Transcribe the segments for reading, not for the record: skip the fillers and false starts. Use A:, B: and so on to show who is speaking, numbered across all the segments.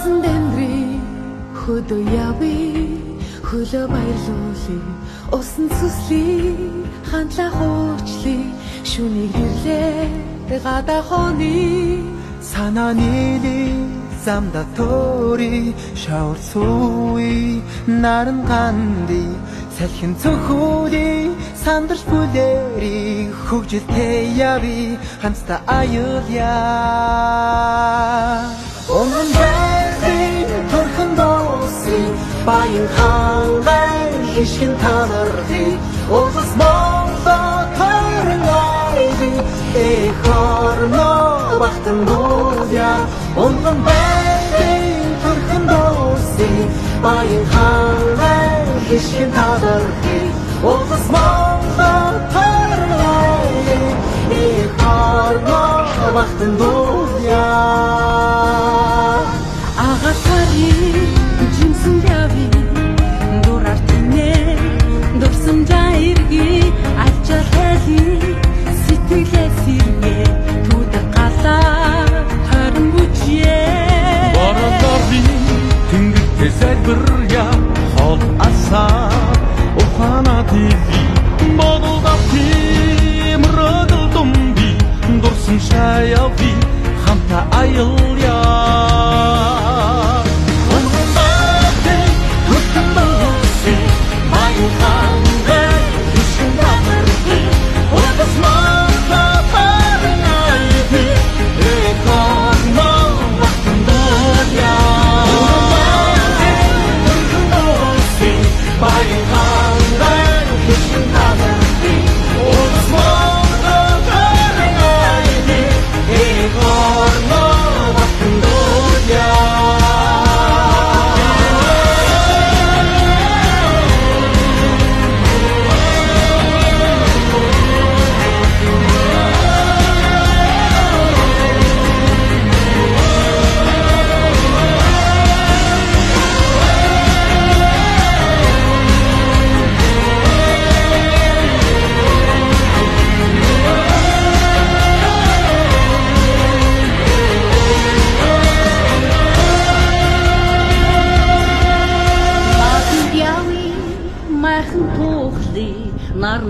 A: Уусан дэмдрий хөдөө явъя хөлөө баярлуулъя усан цэслий хандлаа хуучлий шүнийг ирлээ гадаа хоны
B: санаа нийлий замда төри шавар сууи наран ганди салхин цөхөли сандарч бүлэри хөгжилтэй яви хамтдаа аюулъя Онгон байрын төрхөн дооси баян хангай хишгэн танархи Улс Монгол төрөн айди эхорно бахтан дууя Онгон байрын төрхөн дооси баян хангай хишгэн танархи Улс Монгол төрөн айди эхорно бахтан дууя
A: Агасари жинсэн яви дураар тинэ дурсан жаирги ачаал хэли сэтгэлээ сэргээ түдэг галаа харин бүжээ
C: Баралари тэнгэртэй залбиря хол асаа ухаана тиви бодолдапти мродол думби дурсан шаяви хамта аялья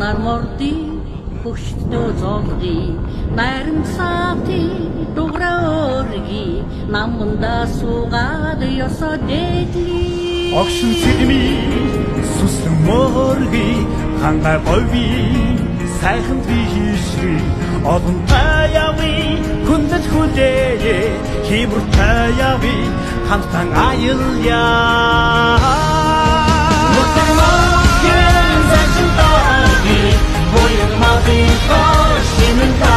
D: Нар морди хөштөө золги нарийн саати дуграорги наманда суугаад ёсоо дээдли
C: Огшин сэдми сүслэн морги хангай гови сайхан твишри олон таяви хүндэл хүлээ хибр таяви хамтан аялья Boy, my